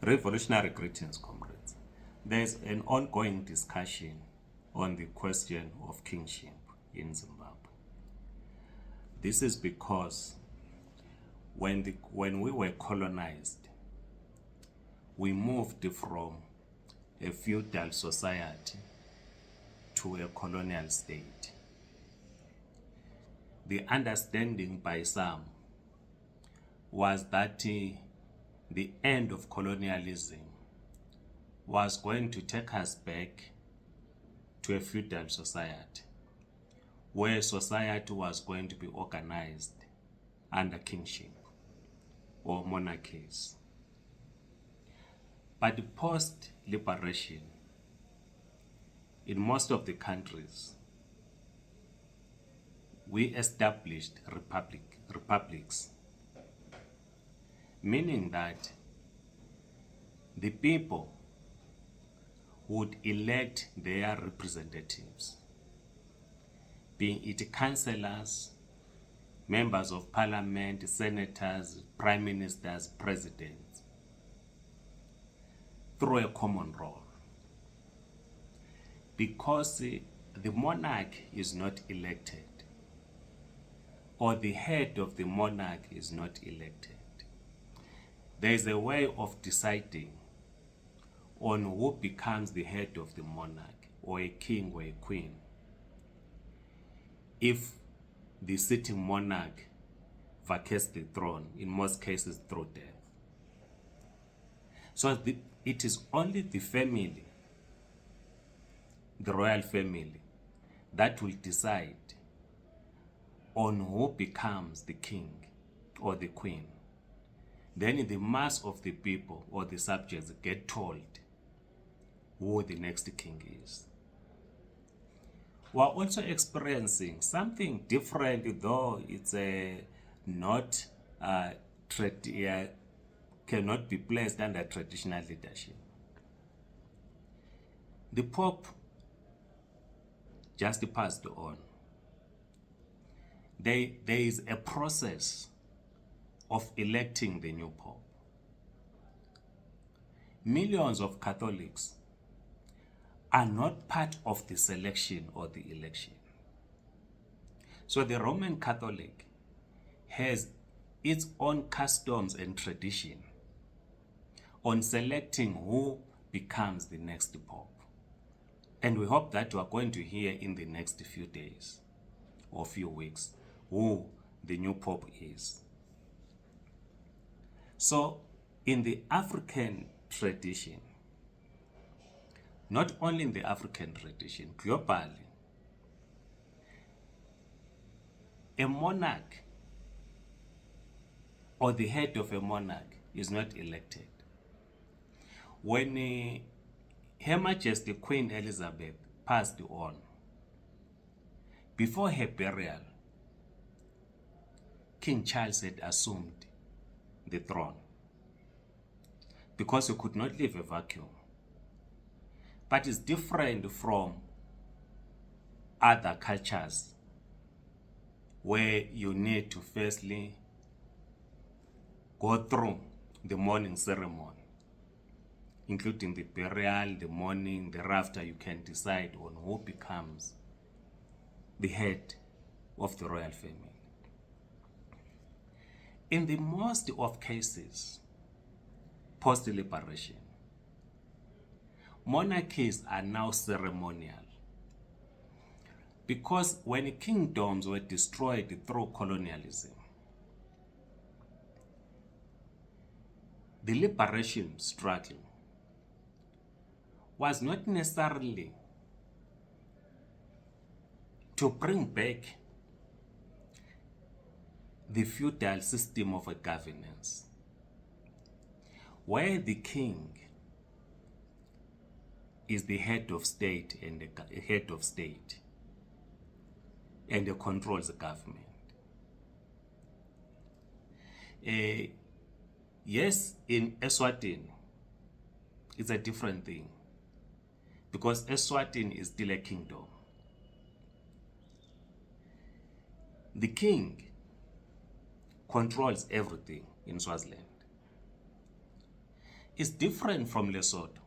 Revolutionary greetings, comrades. There's an ongoing discussion on the question of kingship in Zimbabwe. This is because when we were colonized, we moved from a feudal society to a colonial state. The understanding by some was that the end of colonialism was going to take us back to a feudal society, where society was going to be organized under kingship or monarchies. But post-liberation, in most of the countries, we established republics, meaning that the people would elect their representatives, being it councillors, members of parliament, senators, prime ministers, presidents, through a common roll. Because the monarch is not elected, or the head of the monarch is not elected, there is a way of deciding on who becomes the head of the monarch, or a king or a queen, if the sitting monarch vacates the throne, in most cases through death. So it is only the family, the royal family, that will decide on who becomes the king or the queen. Then the mass of the people or the subjects get told who the next king is. We're also experiencing something different, though it's not cannot be placed under traditional leadership. The Pope just passed on. There is a process of electing the new Pope. Millions of Catholics are not part of the selection or the election. So the Roman Catholic has its own customs and tradition on selecting who becomes the next Pope. And we hope that we are going to hear in the next few days or few weeks who the new Pope is. So in the African tradition, not only in the African tradition, globally, a monarch or the head of a monarch is not elected. When Her Majesty Queen Elizabeth passed on, before her burial, King Charles had assumed the throne because he could not leave a vacuum. But it's different from other cultures where you need to firstly go through the mourning ceremony, including the burial, the mourning, thereafter you can decide on who becomes the head of the royal family. In the most of cases, post-liberation, monarchies are now ceremonial, because when kingdoms were destroyed through colonialism, the liberation struggle was not necessarily to bring back the feudal system of a governance, where the king is the head of state and the head of state and controls the government. Yes, in Eswatini, it's a different thing, because Eswatini is still a kingdom. The king controls everything in Swaziland. is different from Lesotho.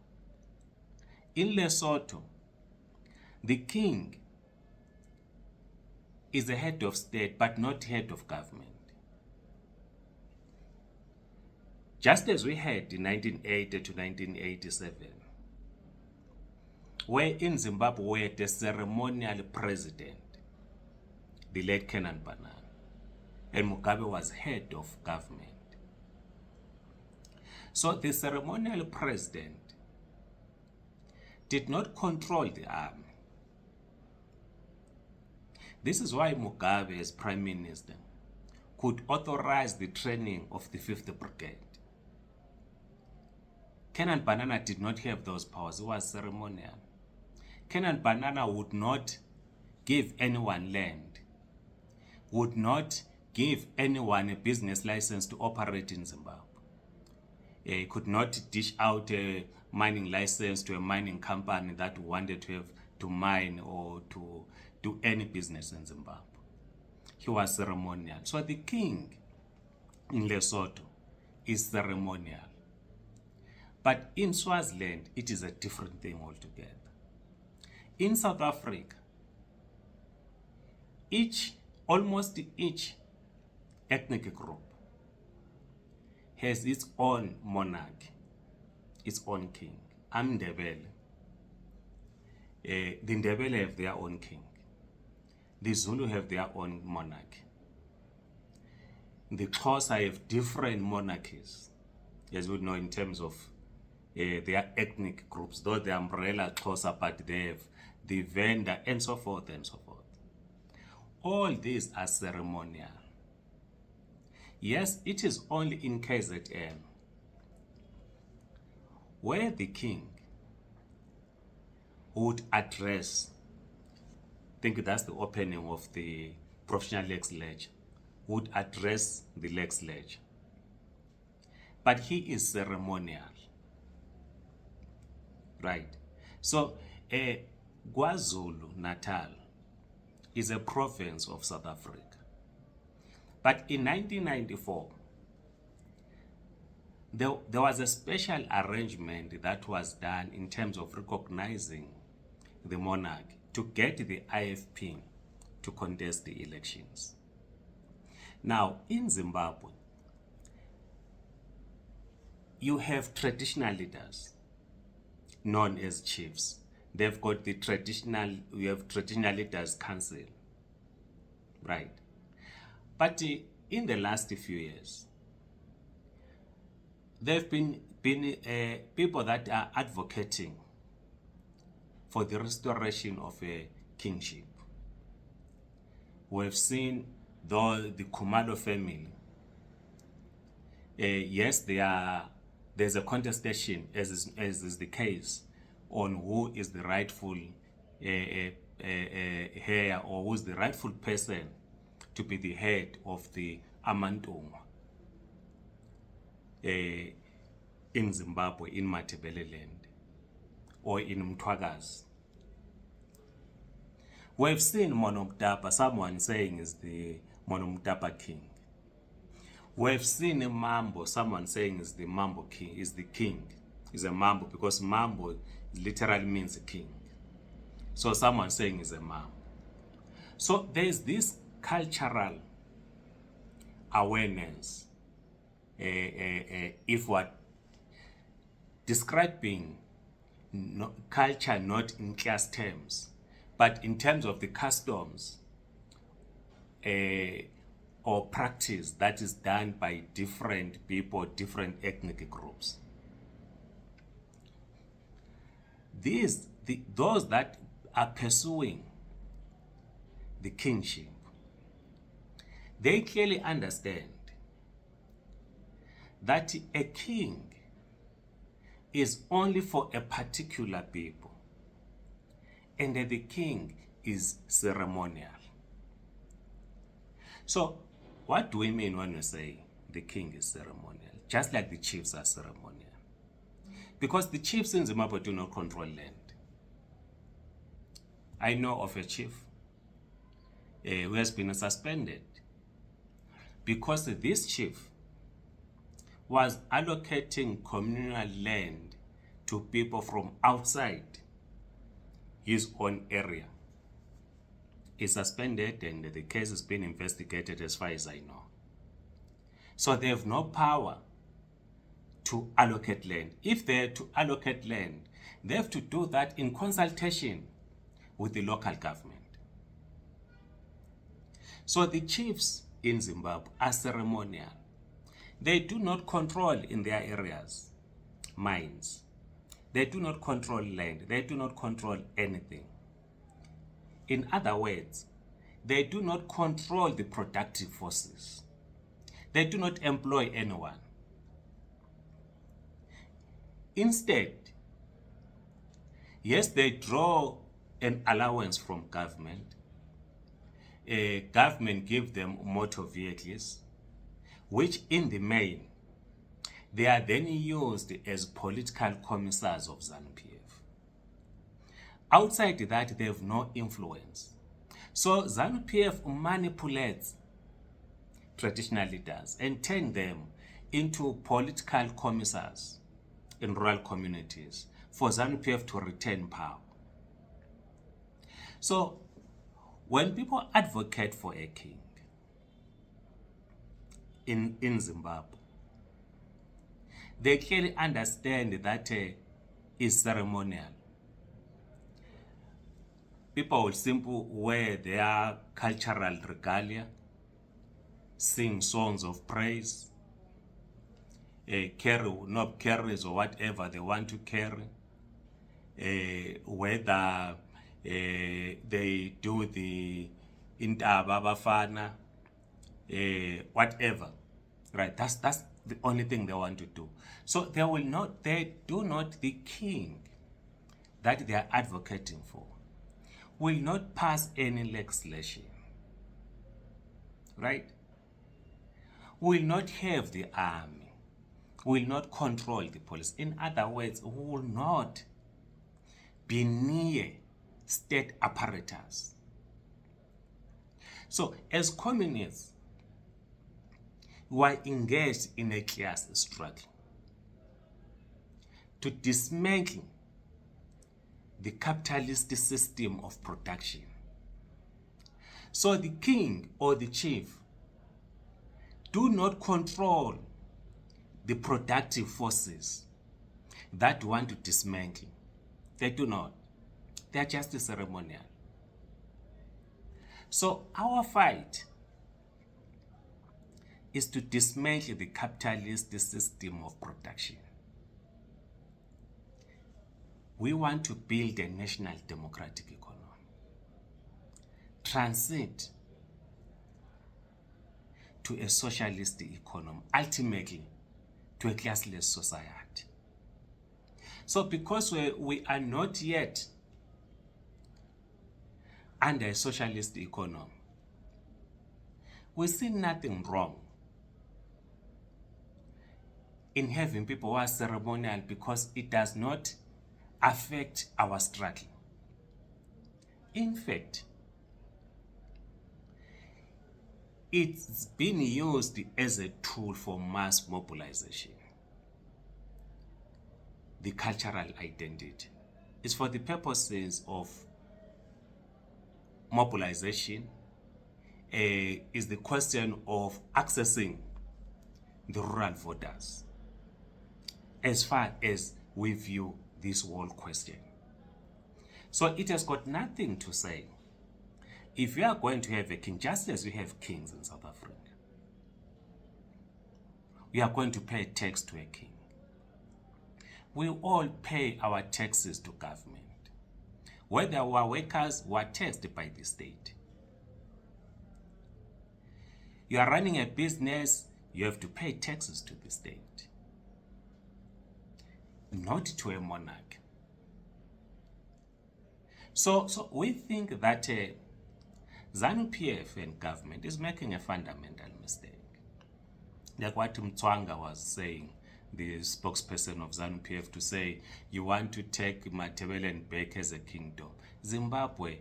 In Lesotho, the king is the head of state, but not head of government. Just as we had in 1980 to 1987, where in Zimbabwe we had a ceremonial president, the late Kenan Banana, and Mugabe was head of government. So the ceremonial president did not control the army. This is why Mugabe, as prime minister, could authorize the training of the 5th Brigade. Kenan Banana did not have those powers. It was ceremonial. Kenan Banana would not give anyone land, would not give anyone a business license to operate in Zimbabwe. He could not dish out a mining license to a mining company that wanted to mine or to do any business in Zimbabwe. He was ceremonial. So the king in Lesotho is ceremonial. But in Swaziland, it is a different thing altogether. In South Africa, almost each ethnic group has its own monarch, its own king. I'm Ndebele. The Ndebele have their own king. The Zulu have their own monarch. The Xhosa have different monarchies, as we know, in terms of their ethnic groups, though the umbrella Xhosa, but they have the vendor and so forth and so forth. All these are ceremonial. Yes, it is only in KZN where the king would address, I think that's the opening of the professional legislature, would address the legislature. But he is ceremonial. Right. So, KwaZulu Natal is a province of South Africa. But in 1994, there was a special arrangement that was done in terms of recognizing the monarch to get the IFP to contest the elections. Now, in Zimbabwe, you have traditional leaders known as chiefs. They've got the we have traditional leaders council, right? But in the last few years, there have been people that are advocating for the restoration of a kingship. We've seen the Khumalo family. Yes, there's a contestation, as is the case, on who is the rightful heir or who's the rightful person to be the head of the Amantunga in Zimbabwe, in Matebele land, or in Mtwagazi. We've seen Monomtapa, someone saying is the Monomtapa king. We've seen a Mambo, someone saying is the Mambo king, is the king, is a Mambo, because Mambo literally means king. So someone saying is a Mambo. So there's this cultural awareness, if we're describing culture not in class terms, but in terms of the customs or practice that is done by different people, different ethnic groups. Those that are pursuing the kingship, they clearly understand that a king is only for a particular people, and that the king is ceremonial. So, what do we mean when we say the king is ceremonial? Just like the chiefs are ceremonial. Because the chiefs in Zimbabwe do not control land. I know of a chief who has been suspended because this chief was allocating communal land to people from outside his own area is suspended, and the case is being investigated as far as I know. So they have no power to allocate land. If they're to allocate land, they have to do that in consultation with the local government. So the chiefs in Zimbabwe are ceremonial. They do not control in their areas mines. They do not control land. They do not control anything. In other words, they do not control the productive forces. They do not employ anyone. Instead, yes, they draw an allowance from government. Government gives them motor vehicles, which in the main, they are then used as political commissars of ZANU-PF. Outside that, they have no influence. So ZANU-PF manipulates traditional leaders and turn them into political commissars in rural communities for ZANU-PF to retain power. So when people advocate for a king in Zimbabwe, they clearly understand that is ceremonial. People will simply wear their cultural regalia, sing songs of praise, carry knob carries or whatever they want to carry, whether they do the intaba bafana, whatever, right? That's the only thing they want to do. So they do not, the king that they are advocating for will not pass any legislation, right? Will not have the army, will not control the police. In other words, will not be near state apparatus. So as communists, we are engaged in a class struggle to dismantle the capitalist system of production. So the king or the chief do not control the productive forces that want to dismantle. They do not. They are just ceremonial. So our fight is to dismantle the capitalist system of production. We want to build a national democratic economy, transit to a socialist economy, ultimately to a classless society. So because we are not yet under a socialist economy, we see nothing wrong in having people who are ceremonial because it does not affect our struggle. In fact, it's been used as a tool for mass mobilization. The cultural identity is for the purposes of mobilization, is the question of accessing the rural voters as far as we view this whole question. So it has got nothing to say if you are going to have a king, just as we have kings in South Africa. We are going to pay tax to a king. We all pay our taxes to government. Whether our workers were taxed by the state. You are running a business, you have to pay taxes to the state. Not to a monarch. So we think that ZANU-PF and government is making a fundamental mistake. Like what Mtswanga was saying, the spokesperson of ZANU-PF, to say you want to take Matabeleland back as a kingdom. Zimbabwe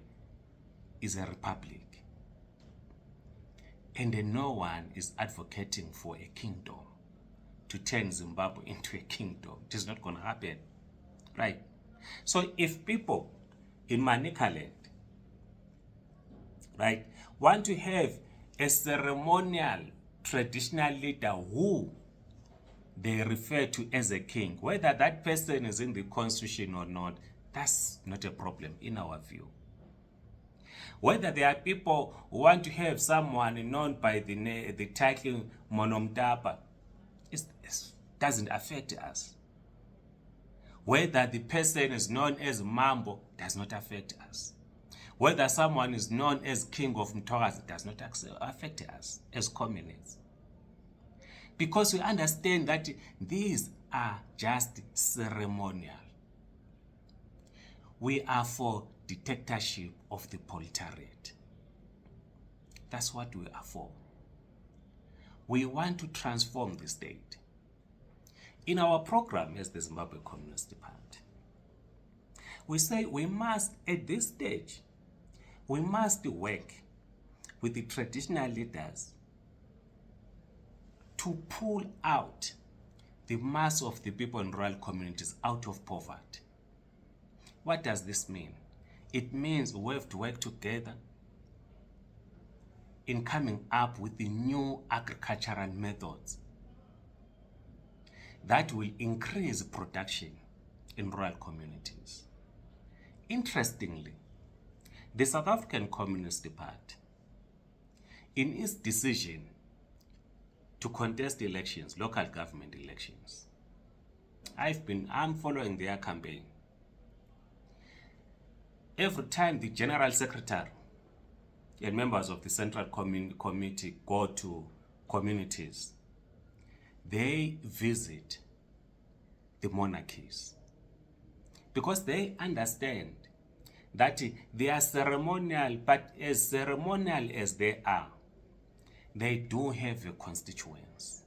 is a republic. And no one is advocating for a kingdom to turn Zimbabwe into a kingdom. It is not going to happen. Right? So if people in Manicaland, right, want to have a ceremonial traditional leader who they refer to as a king, whether that person is in the constitution or not, that's not a problem in our view. Whether there are people who want to have someone known by the title Monomtapa, it doesn't affect us. Whether the person is known as Mambo does not affect us. Whether someone is known as King of Mtogas does not affect us as communists. Because we understand that these are just ceremonial. We are for dictatorship of the proletariat. That's what we are for. We want to transform the state. In our program as the Zimbabwe Communist Party, we say we must, at this stage, we must work with the traditional leaders to pull out the mass of the people in rural communities out of poverty. What does this mean? It means we have to work together in coming up with the new agricultural methods that will increase production in rural communities. Interestingly, the South African Communist Party, in its decision to contest elections, local government elections, I'm following their campaign. Every time the General Secretary and members of the Central Committee go to communities, they visit the monarchies because they understand that they are ceremonial, but as ceremonial as they are, they do have a constituents.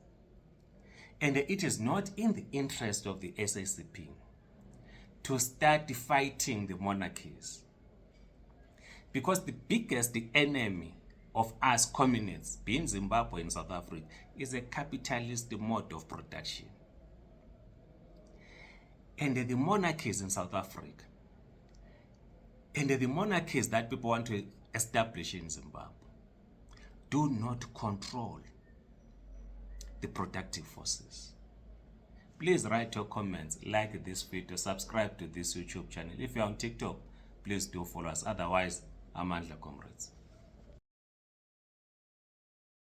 And it is not in the interest of the SACP to start fighting the monarchies. Because the biggest enemy of us communists, being Zimbabwe and South Africa, is a capitalist mode of production. And the monarchies in South Africa, and the monarchies that people want to establish in Zimbabwe, do not control the productive forces. Please write your comments, like this video, subscribe to this YouTube channel. If you're on TikTok, please do follow us. Otherwise, I'm Andla Comrades.